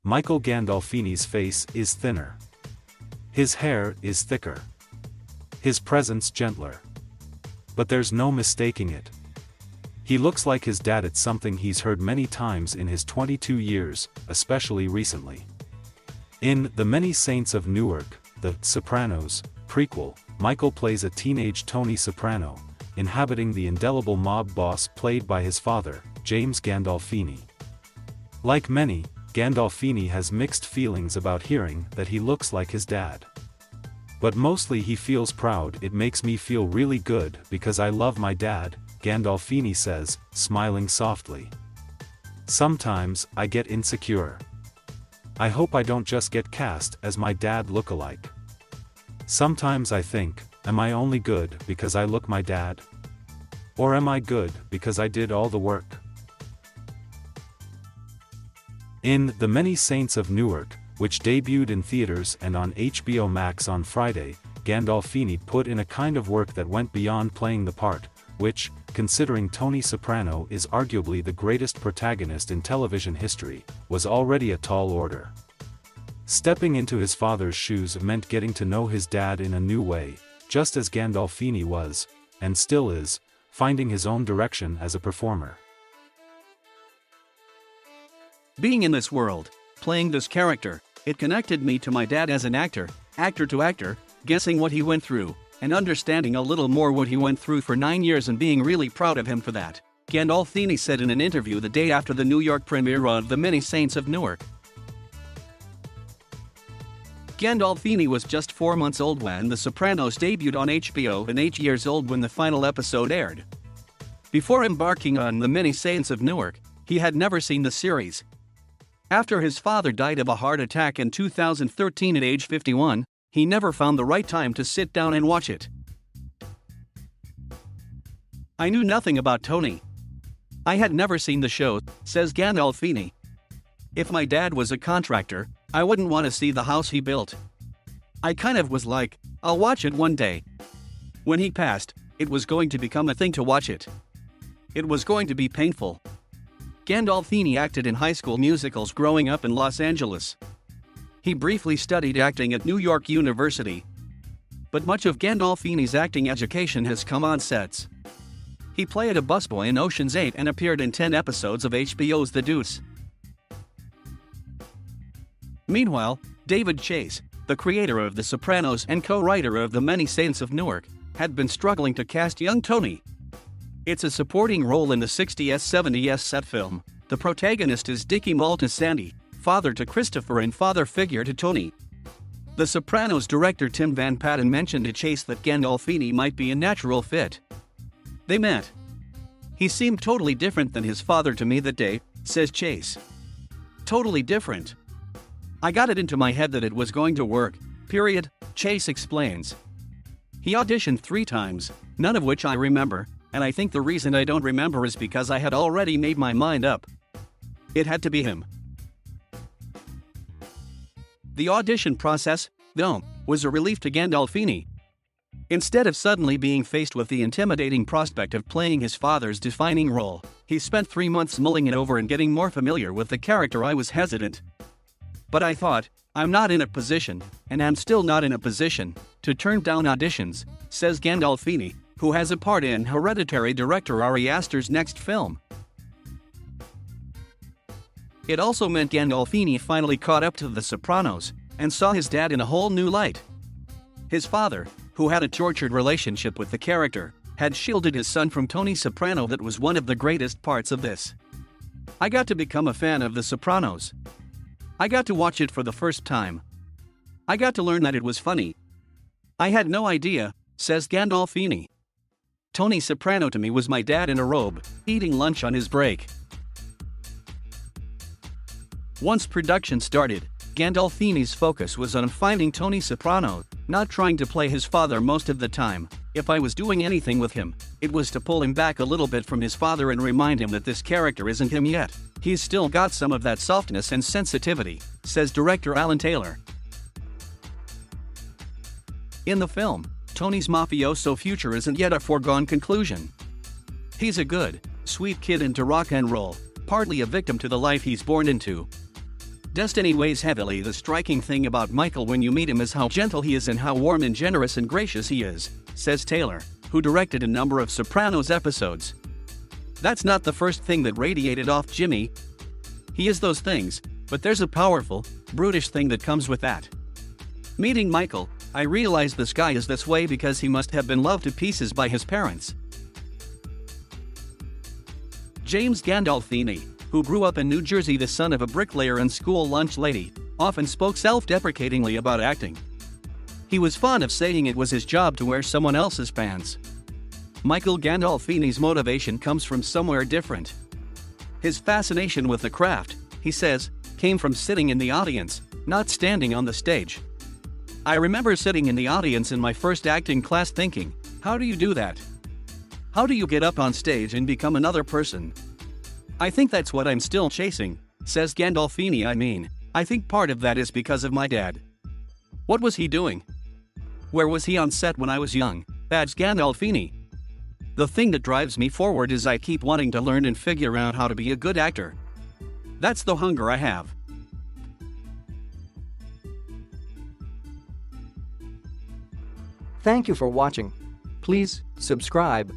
Michael Gandolfini's face is thinner. His hair is thicker. His presence gentler. But there's no mistaking it. He looks like his dad. It's something he's heard many times in his 22 years, especially recently. In The Many Saints of Newark, the Sopranos prequel, Michael plays a teenage Tony Soprano, inhabiting the indelible mob boss played by his father, James Gandolfini. Like many, Gandolfini has mixed feelings about hearing that he looks like his dad. But mostly he feels proud. It makes me feel really good because I love my dad, Gandolfini says, smiling softly. Sometimes I get insecure. I hope I don't just get cast as my dad look-alike. Sometimes I think, am I only good because I look my dad? Or am I good because I did all the work? In The Many Saints of Newark, which debuted in theaters and on HBO Max on Friday, Gandolfini put in a kind of work that went beyond playing the part, which, considering Tony Soprano is arguably the greatest protagonist in television history, was already a tall order. Stepping into his father's shoes meant getting to know his dad in a new way, just as Gandolfini was, and still is, finding his own direction as a performer. Being in this world, playing this character, it connected me to my dad as an actor to actor, guessing what he went through, and understanding a little more what he went through for 9 years and being really proud of him for that, Gandolfini said in an interview the day after the New York premiere of The Many Saints of Newark. Gandolfini was just 4 months old when The Sopranos debuted on HBO and 8 years old when the final episode aired. Before embarking on The Many Saints of Newark, he had never seen the series. After his father died of a heart attack in 2013 at age 51, he never found the right time to sit down and watch it. I knew nothing about Tony. I had never seen the show, says Gandolfini. If my dad was a contractor, I wouldn't want to see the house he built. I kind of was like, I'll watch it one day. When he passed, it was going to become a thing to watch it. It was going to be painful. Gandolfini acted in high school musicals growing up in Los Angeles. He briefly studied acting at New York University. But much of Gandolfini's acting education has come on sets. He played a busboy in Ocean's 8 and appeared in 10 episodes of HBO's The Deuce. Meanwhile, David Chase, the creator of The Sopranos and co-writer of The Many Saints of Newark, had been struggling to cast young Tony. It's a supporting role in the 60s-70s set film. The protagonist is Dickie Malta Sandy, father to Christopher and father figure to Tony. The Sopranos director Tim Van Patten mentioned to Chase that Gandolfini might be a natural fit. They met. He seemed totally different than his father to me that day, says Chase. Totally different. I got it into my head that it was going to work, period, Chase explains. He auditioned 3 times, none of which I remember, and I think the reason I don't remember is because I had already made my mind up. It had to be him. The audition process, though, was a relief to Gandolfini. Instead of suddenly being faced with the intimidating prospect of playing his father's defining role, he spent 3 months mulling it over and getting more familiar with the character. I was hesitant. But I thought, I'm not in a position, and I'm still not in a position, to turn down auditions, says Gandolfini, who has a part in Hereditary director Ari Aster's next film. It also meant Gandolfini finally caught up to The Sopranos, and saw his dad in a whole new light. His father, who had a tortured relationship with the character, had shielded his son from Tony Soprano. That was one of the greatest parts of this. I got to become a fan of The Sopranos. I got to watch it for the first time. I got to learn that it was funny. I had no idea, says Gandolfini. Tony Soprano to me was my dad in a robe, eating lunch on his break. Once production started, Gandolfini's focus was on finding Tony Soprano, not trying to play his father most of the time. If I was doing anything with him, it was to pull him back a little bit from his father and remind him that this character isn't him yet. He's still got some of that softness and sensitivity, says director Alan Taylor. In the film, Tony's mafioso future isn't yet a foregone conclusion. He's a good, sweet kid into rock and roll, partly a victim to the life he's born into. Destiny weighs heavily. The striking thing about Michael when you meet him is how gentle he is and how warm and generous and gracious he is, says Taylor, who directed a number of Sopranos episodes. That's not the first thing that radiated off Jimmy. He is those things, but there's a powerful, brutish thing that comes with that. Meeting Michael, I realized this guy is this way because he must have been loved to pieces by his parents. James Gandolfini, who grew up in New Jersey, the son of a bricklayer and school lunch lady, often spoke self-deprecatingly about acting. He was fond of saying it was his job to wear someone else's pants. Michael Gandolfini's motivation comes from somewhere different. His fascination with the craft, he says, came from sitting in the audience, not standing on the stage. I remember sitting in the audience in my first acting class thinking, how do you do that? How do you get up on stage and become another person? I think that's what I'm still chasing, says Gandolfini. I think part of that is because of my dad. What was he doing? Where was he on set when I was young? Adds Gandolfini. The thing that drives me forward is I keep wanting to learn and figure out how to be a good actor. That's the hunger I have. Thank you for watching. Please subscribe.